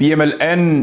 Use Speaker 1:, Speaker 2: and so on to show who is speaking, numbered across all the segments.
Speaker 1: PMLN,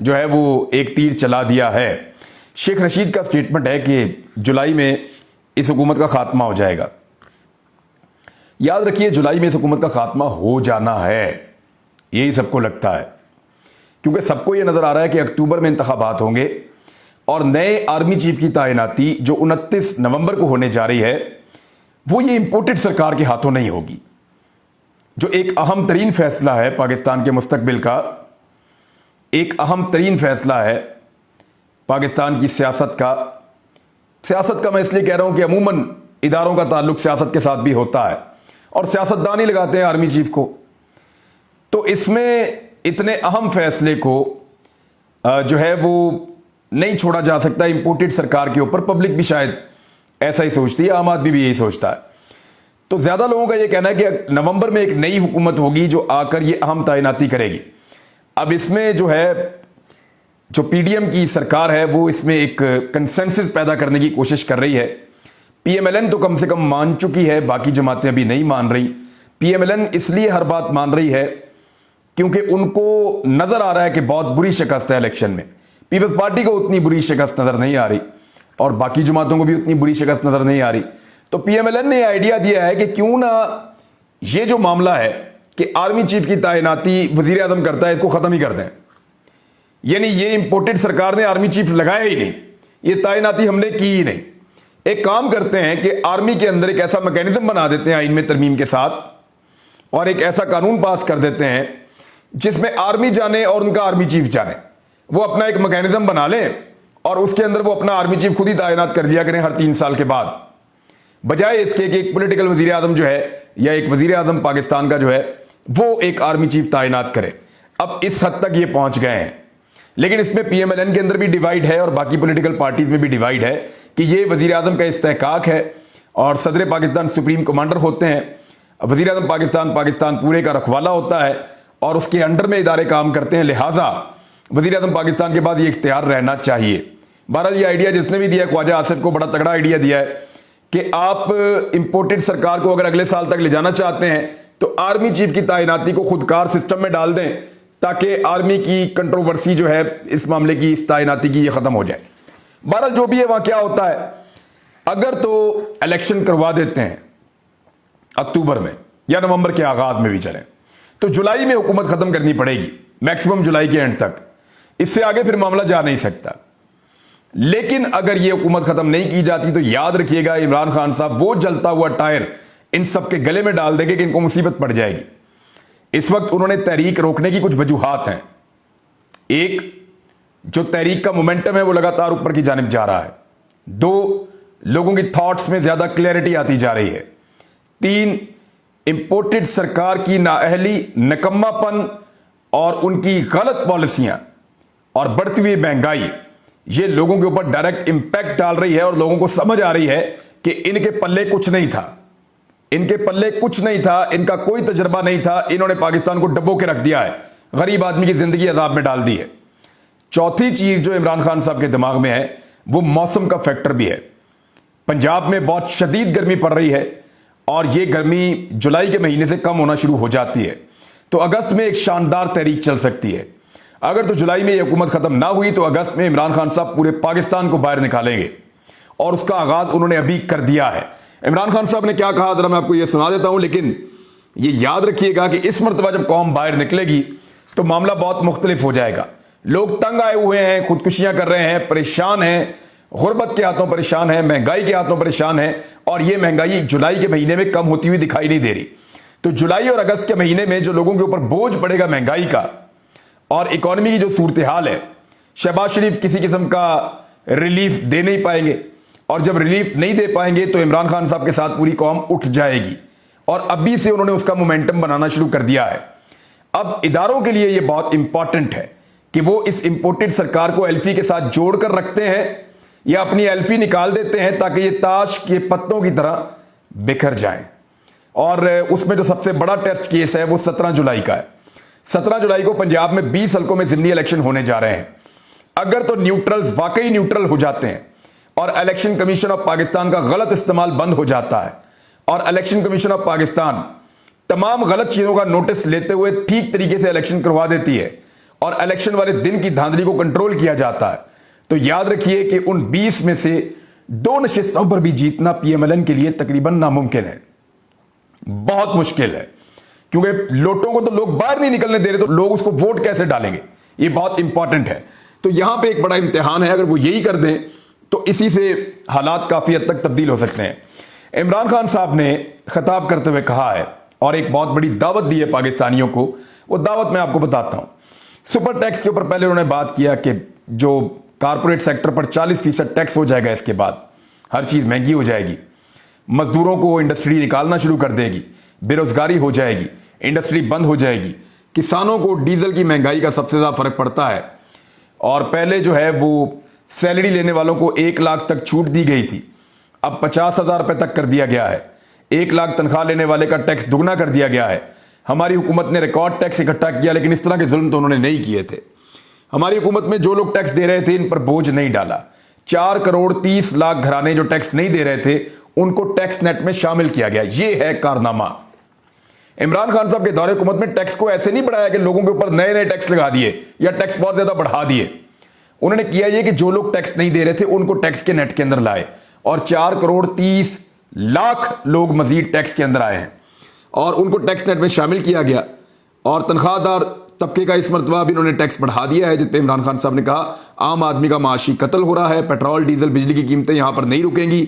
Speaker 1: جو ہے وہ ایک تیر چلا دیا ہے۔ شیخ رشید کا سٹیٹمنٹ ہے کہ جولائی میں اس حکومت کا خاتمہ ہو جائے گا۔ یاد رکھیے جولائی میں اس حکومت کا خاتمہ ہو جانا ہے، یہی سب کو لگتا ہے، کیونکہ سب کو یہ نظر آ رہا ہے کہ اکتوبر میں انتخابات ہوں گے اور نئے آرمی چیف کی تعیناتی جو 29 نومبر کو ہونے جا رہی ہے وہ یہ امپورٹڈ سرکار کے ہاتھوں نہیں ہوگی، جو ایک اہم ترین فیصلہ ہے پاکستان کے مستقبل کا، ایک اہم ترین فیصلہ ہے پاکستان کی سیاست کا میں اس لیے کہہ رہا ہوں کہ عموماً اداروں کا تعلق سیاست کے ساتھ بھی ہوتا ہے اور سیاستدان ہی لگاتے ہیں آرمی چیف کو، تو اس میں اتنے اہم فیصلے کو جو ہے وہ نہیں چھوڑا جا سکتا امپورٹڈ سرکار کے اوپر۔ پبلک بھی شاید ایسا ہی سوچتی ہے، عام آدمی بھی یہی سوچتا ہے، تو زیادہ لوگوں کا یہ کہنا ہے کہ نومبر میں ایک نئی حکومت ہوگی جو آ کر یہ اہم تعیناتی کرے گی۔ اب اس میں جو ہے جو پی ڈی ایم کی سرکار ہے وہ اس میں ایک کنسنسس پیدا کرنے کی کوشش کر رہی ہے۔ پی ایم ایل این تو کم سے کم مان چکی ہے، باقی جماعتیں ابھی نہیں مان رہی۔ پی ایم ایل این اس لیے ہر بات مان رہی ہے کیونکہ ان کو نظر آ رہا ہے کہ بہت بری شکست ہے الیکشن میں۔ پیپلز پارٹی کو اتنی بری شکست نظر نہیں آ رہی اور باقی جماعتوں کو بھی اتنی بری شکست نظر نہیں آ رہی، تو پی ایم ایل این نے یہ آئیڈیا دیا ہے کہ کیوں نہ یہ جو معاملہ ہے کہ آرمی چیف کی تعیناتی وزیر اعظم کرتا ہے اس کو ختم ہی کر دیں، یعنی یہ امپورٹڈ سرکار نے آرمی چیف لگایا ہی نہیں، یہ تعیناتی ہم نے کی ہی نہیں۔ ایک کام کرتے ہیں کہ آرمی کے اندر ایک ایسا میکینزم بنا دیتے ہیں آئین میں ترمیم کے ساتھ اور ایک ایسا قانون پاس کر دیتے ہیں جس میں آرمی جانے اور ان کا آرمی چیف جانے، وہ اپنا ایک میکینزم بنا لیں اور اس کے اندر وہ اپنا آرمی چیف خود ہی تعینات کر دیا کریں ہر 3 سال کے بعد، بجائے اس کے کہ ایک پولیٹیکل وزیر اعظم جو ہے یا ایک وزیر اعظم پاکستان کا جو ہے وہ ایک آرمی چیف تعینات کرے۔ اب اس حد تک یہ پہنچ گئے ہیں، لیکن اس میں پی ایم ایل این کے اندر بھی ڈیوائیڈ ہے اور باقی پولیٹیکل پارٹیز میں بھی ڈیوائیڈ ہے کہ یہ وزیر اعظم کا استحقاق ہے اور صدر پاکستان سپریم کمانڈر ہوتے ہیں، وزیر اعظم پاکستان پورے کا رکھوالا ہوتا ہے اور اس کے انڈر میں ادارے کام کرتے ہیں، لہٰذا وزیر اعظم پاکستان کے بعد یہ اختیار رہنا چاہیے۔ بہرحال یہ آئیڈیا جس نے بھی دیا خواجہ آصف کو بڑا تگڑا آئیڈیا دیا ہے کہ آپ امپورٹڈ سرکار کو اگر اگلے سال تک لے جانا چاہتے ہیں تو آرمی چیف کی تعیناتی کو خودکار سسٹم میں ڈال دیں تاکہ آرمی کی کنٹروورسی جو ہے اس معاملے کی اس تعیناتی کی یہ ختم ہو جائے۔ بہرحال جو بھی ہے وہاں کیا ہوتا ہے، اگر تو الیکشن کروا دیتے ہیں اکتوبر میں یا نومبر کے آغاز میں بھی چلیں تو جولائی میں حکومت ختم کرنی پڑے گی، میکسیمم جولائی کے اینڈ تک، اس سے آگے پھر معاملہ جا نہیں سکتا۔ لیکن اگر یہ حکومت ختم نہیں کی جاتی تو یاد رکھیے گا عمران خان صاحب وہ جلتا ہوا ٹائر ان سب کے گلے میں ڈال دیں گے کہ ان کو مصیبت پڑ جائے گی۔ اس وقت انہوں نے تحریک روکنے کی کچھ وجوہات ہیں۔ ایک، جو تحریک کا مومنٹم ہے وہ لگاتار اوپر کی جانب جا رہا ہے۔ 2، لوگوں کی تھاٹس میں زیادہ کلیئرٹی آتی جا رہی ہے۔ 3، امپورٹڈ سرکار کی نااہلی، نکما پن اور ان کی غلط پالیسیاں اور بڑھتی ہوئی مہنگائی یہ لوگوں کے اوپر ڈائریکٹ امپیکٹ ڈال رہی ہے اور لوگوں کو سمجھ آ رہی ہے کہ ان کے پلے کچھ نہیں تھا، ان کے پلے کچھ نہیں تھا، ان کا کوئی تجربہ نہیں تھا، انہوں نے پاکستان کو ڈبو کے رکھ دیا ہے، غریب آدمی کی زندگی عذاب میں ڈال دی ہے۔ چوتھی چیز جو عمران خان صاحب کے دماغ میں ہے وہ موسم کا فیکٹر بھی ہے۔ پنجاب میں بہت شدید گرمی پڑ رہی ہے اور یہ گرمی جولائی کے مہینے سے کم ہونا شروع ہو جاتی ہے، تو اگست میں ایک شاندار تحریک چل سکتی ہے۔ اگر تو جولائی میں یہ حکومت ختم نہ ہوئی تو اگست میں عمران خان صاحب پورے پاکستان کو باہر نکالیں گے اور اس کا آغاز انہوں نے ابھی کر دیا ہے۔ عمران خان صاحب نے کیا کہا ذرا میں آپ کو یہ سنا دیتا ہوں، لیکن یہ یاد رکھیے گا کہ اس مرتبہ جب قوم باہر نکلے گی تو معاملہ بہت مختلف ہو جائے گا۔ لوگ تنگ آئے ہوئے ہیں، خودکشیاں کر رہے ہیں، پریشان ہیں، غربت کے ہاتھوں پریشان ہیں، مہنگائی کے ہاتھوں پریشان ہیں، اور یہ مہنگائی جولائی کے مہینے میں کم ہوتی ہوئی دکھائی نہیں دے رہی۔ تو جولائی اور اگست کے مہینے میں جو لوگوں کے اوپر بوجھ پڑے گا مہنگائی کا اور اکانومی کی جو صورتحال ہے، شہباز شریف کسی قسم کا ریلیف دے نہیں پائیں گے، اور جب ریلیف نہیں دے پائیں گے تو عمران خان صاحب کے ساتھ پوری قوم اٹھ جائے گی، اور ابھی سے انہوں نے اس کا مومنٹم بنانا شروع کر دیا ہے۔ اب اداروں کے لیے یہ بہت امپورٹنٹ ہے کہ وہ اس امپورٹڈ سرکار کو ایلفی کے ساتھ جوڑ کر رکھتے ہیں یا اپنی ایلفی نکال دیتے ہیں تاکہ یہ تاش کے پتوں کی طرح بکھر جائیں۔ اور اس میں جو سب سے بڑا ٹیسٹ کیس ہے وہ 17 جولائی کا ہے۔ 17 جولائی کو پنجاب میں 20 حلقوں میں ضمنی الیکشن ہونے جا رہے ہیں۔ اگر تو نیوٹرلز واقعی نیوٹرل ہو جاتے ہیں اور الیکشن کمیشن آف پاکستان کا غلط استعمال بند ہو جاتا ہے اور الیکشن کمیشن آف پاکستان تمام غلط چیزوں کا نوٹس لیتے ہوئے ٹھیک طریقے سے الیکشن کروا دیتی ہے اور الیکشن والے دن کی دھاندلی کو کنٹرول کیا جاتا ہے تو یاد رکھیے کہ ان 20 میں سے 2 نشستوں پر بھی جیتنا پی ایم ایل این کے لیے تقریباً ناممکن ہے، بہت مشکل ہے، کیونکہ لوٹوں کو تو لوگ باہر نہیں نکلنے دے رہے، تو لوگ اس کو ووٹ کیسے ڈالیں گے؟ یہ بہت امپورٹنٹ ہے۔ تو یہاں پہ ایک بڑا امتحان ہے، اگر وہ یہی کر دیں تو اسی سے حالات کافی حد تک تبدیل ہو سکتے ہیں۔ عمران خان صاحب نے خطاب کرتے ہوئے کہا ہے اور ایک بہت بڑی دعوت دی ہے پاکستانیوں کو، وہ دعوت میں آپ کو بتاتا ہوں۔ سپر ٹیکس کے اوپر پہلے انہوں نے بات کیا کہ جو کارپوریٹ سیکٹر پر 40% ٹیکس ہو جائے گا، اس کے بعد ہر چیز مہنگی ہو جائے گی، مزدوروں کو انڈسٹری نکالنا شروع کر دے گی، بے روزگاری ہو جائے گی، انڈسٹری بند ہو جائے گی، کسانوں کو ڈیزل کی مہنگائی کا سب سے زیادہ فرق پڑتا ہے، اور پہلے جو ہے وہ سیلری لینے والوں کو 1 لاکھ تک چھوٹ دی گئی تھی، اب 50,000 روپے تک کر دیا گیا ہے، 1 لاکھ تنخواہ لینے والے کا ٹیکس دگنا کر دیا گیا ہے۔ ہماری حکومت نے ریکارڈ ٹیکس اکٹھا کیا، لیکن اس طرح کے ظلم تو انہوں نے نہیں کیے تھے۔ ہماری حکومت میں جو لوگ ٹیکس دے رہے تھے ان پر بوجھ نہیں ڈالا، 4 کروڑ 30 لاکھ گھرانے جو ٹیکس نہیں دے رہے تھے ان کو ٹیکس نیٹ میں شامل کیا گیا، یہ ہے کارنامہ۔ عمران خان صاحب کے دور حکومت میں ٹیکس کو ایسے نہیں بڑھایا کہ لوگوں کے اوپر نئے نئے ٹیکس لگا دیے یا ٹیکس بہت زیادہ بڑھا دیے، انہوں نے کیا یہ کہ جو لوگ ٹیکس نہیں دے رہے تھے ان کو ٹیکس کے نیٹ کے اندر لائے، اور 4 کروڑ 30 لاکھ لوگ مزید ٹیکس کے اندر آئے ہیں اور ان کو ٹیکس نیٹ میں شامل کیا گیا، اور تنخواہ دار طبقے کا اس مرتبہ بھی انہوں نے ٹیکس بڑھا دیا ہے، جس پہ عمران خان صاحب نے کہا عام آدمی کا معاشی قتل ہو رہا ہے، پیٹرول ڈیزل بجلی کی قیمتیں یہاں پر نہیں رکیں گی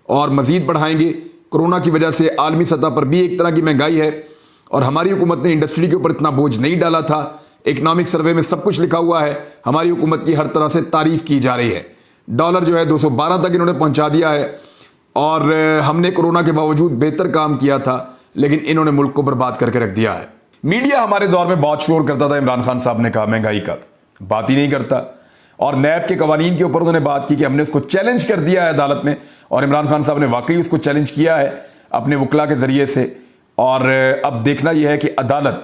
Speaker 1: اور مزید بڑھائیں گے۔ کورونا کی وجہ سے عالمی سطح پر بھی ایک طرح کی مہنگائی ہے، اور ہماری حکومت نے انڈسٹری کے اوپر اتنا بوجھ نہیں ڈالا تھا۔ اکنامک سروے میں سب کچھ لکھا ہوا ہے، ہماری حکومت کی ہر طرح سے تعریف کی جا رہی ہے۔ ڈالر جو ہے 212 تک انہوں نے پہنچا دیا ہے، اور ہم نے کورونا کے باوجود بہتر کام کیا تھا، لیکن انہوں نے ملک کو برباد کر کے رکھ دیا ہے۔ میڈیا ہمارے دور میں بہت شور کرتا تھا، عمران خان صاحب نے کہا مہنگائی کا بات ہی نہیں کرتا، اور نیب کے قوانین کے اوپر انہوں نے بات کی کہ ہم نے اس کو چیلنج کر دیا ہے عدالت میں، اور عمران خان صاحب نے واقعی اس کو چیلنج کیا ہے اپنے وکلا کے ذریعے سے۔ اور اب دیکھنا یہ ہے کہ عدالت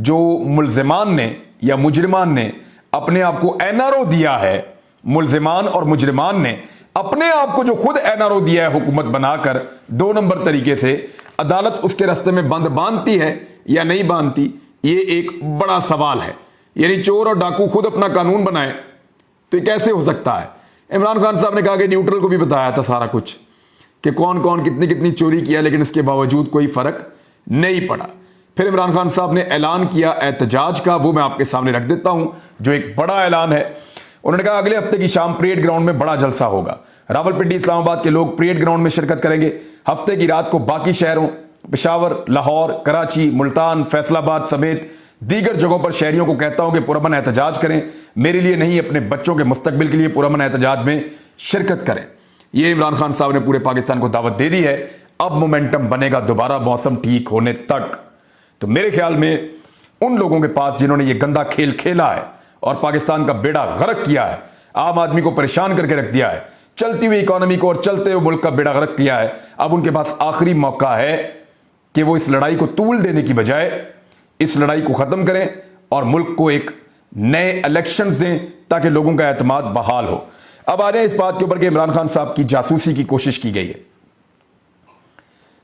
Speaker 1: جو ملزمان نے یا مجرمان نے اپنے آپ کو این آر او دیا ہے، ملزمان اور مجرمان نے اپنے آپ کو جو خود این آر او دیا ہے حکومت بنا کر 2 نمبر طریقے سے، عدالت اس کے راستے میں بند باندھتی ہے یا نہیں باندھتی، یہ ایک بڑا سوال ہے۔ یعنی چور اور ڈاکو خود اپنا قانون بنائے تو یہ کیسے ہو سکتا ہے؟ عمران خان صاحب نے کہا کہ نیوٹرل کو بھی بتایا تھا سارا کچھ کہ کون کون کتنی کتنی چوری کیا، لیکن اس کے باوجود کوئی فرق نہیں پڑا۔ پھر عمران خان صاحب نے اعلان کیا احتجاج کا، وہ میں آپ کے سامنے رکھ دیتا ہوں، جو ایک بڑا اعلان ہے۔ انہوں نے کہا اگلے ہفتے کی شام پریڈ گراؤنڈ میں بڑا جلسہ ہوگا، راولپنڈی اسلام آباد کے لوگ پریڈ گراؤنڈ میں شرکت کریں گے۔ ہفتے کی رات کو باقی شہروں پشاور، لاہور، کراچی، ملتان، فیصل آباد سمیت دیگر جگہوں پر شہریوں کو کہتا ہوں کہ پرامن احتجاج کریں، میرے لیے نہیں اپنے بچوں کے مستقبل کے لیے پرامن احتجاج میں شرکت کریں۔ یہ عمران خان صاحب نے پورے پاکستان کو دعوت دے دی ہے۔ اب مومنٹم بنے گا دوبارہ موسم ٹھیک ہونے تک۔ تو میرے خیال میں ان لوگوں کے پاس جنہوں نے یہ گندا کھیل کھیلا ہے اور پاکستان کا بیڑا غرق کیا ہے، عام آدمی کو پریشان کر کے رکھ دیا ہے، چلتی ہوئی اکانومی کو اور چلتے ہوئے ملک کا بیڑا غرق کیا ہے، اب ان کے پاس آخری موقع ہے کہ وہ اس لڑائی کو طول دینے کی بجائے اس لڑائی کو ختم کریں اور ملک کو ایک نئے الیکشنز دیں تاکہ لوگوں کا اعتماد بحال ہو۔ اب آ جائیں اس بات کے اوپر کہ عمران خان صاحب کی جاسوسی کی کوشش کی گئی ہے۔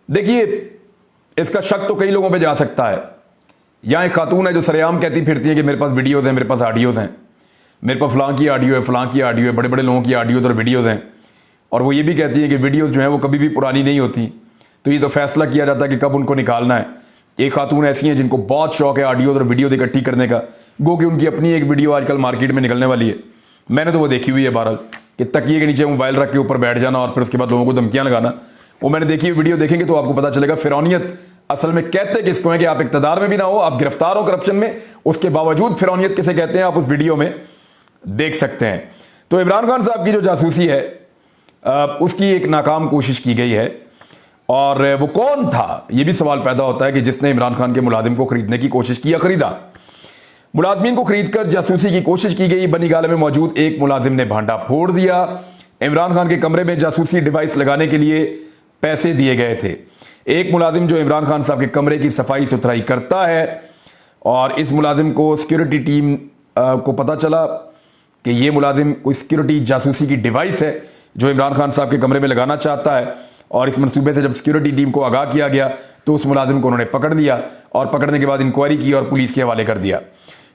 Speaker 1: دیکھیے، اس کا شک تو کئی لوگوں پہ جا سکتا ہے۔ یہاں ایک خاتون ہے جو سر عام کہتی پھرتی ہیں کہ میرے پاس ویڈیوز ہیں، میرے پاس آڈیوز ہیں، میرے پاس فلاں کی آڈیو ہے، فلاں کی آڈیو ہے، بڑے بڑے لوگوں کی آڈیوز اور ویڈیوز ہیں، اور وہ یہ بھی کہتی ہیں کہ ویڈیوز جو ہیں وہ کبھی بھی پرانی نہیں ہوتی، تو یہ تو فیصلہ کیا جاتا ہے کہ کب ان کو نکالنا ہے۔ ایک خاتون ایسی ہیں جن کو بہت شوق ہے آڈیوز اور ویڈیوز اکٹھی کرنے کا، گو کہ ان کی اپنی ایک ویڈیو آج کل مارکیٹ میں نکلنے والی ہے، میں نے تو وہ دیکھی ہوئی ہے بہرحال، کہ تکیے کے نیچے موبائل رکھ کے اوپر بیٹھ جانا اور پھر اس کے بعد لوگوں کو دھمکیاں لگانا۔ وہ میں نے دیکھی ہوئی ویڈیو دیکھیں گے تو آپ کو پتا چلے گا فرعونیت اصل میں کہتے کس کو ہیں، کہ آپ اقتدار میں بھی نہ ہو، آپ گرفتار ہو کرپشن میں، اس کے باوجود فرعونیت کسے کہتے ہیں آپ اس ویڈیو میں دیکھ سکتے ہیں۔ تو عمران خان صاحب کی جو جاسوسی ہے اس کی ایک ناکام کوشش کی گئی ہے، اور وہ کون تھا یہ بھی سوال پیدا ہوتا ہے کہ جس نے عمران خان کے ملازم کو خریدنے کی کوشش کی یا خریدا۔ ملازمین کو خرید کر جاسوسی کی کوشش کی گئی۔ بنی گالے میں موجود ایک ملازم نے بھانڈا پھوڑ دیا۔ عمران خان کے کمرے میں جاسوسی ڈیوائس لگانے کے لیے پیسے دیے گئے تھے۔ ایک ملازم جو عمران خان صاحب کے کمرے کی صفائی ستھرائی کرتا ہے، اور اس ملازم کو سیکیورٹی ٹیم کو پتا چلا کہ یہ ملازم کوئی سیکیورٹی جاسوسی کی ڈیوائس ہے جو عمران خان صاحب کے کمرے میں لگانا چاہتا ہے، اور اس منصوبے سے جب سیکیورٹی ٹیم کو آگاہ کیا گیا تو اس ملازم کو انہوں نے پکڑ لیا، اور پکڑنے کے بعد انکوائری کی اور پولیس کے حوالے کر دیا۔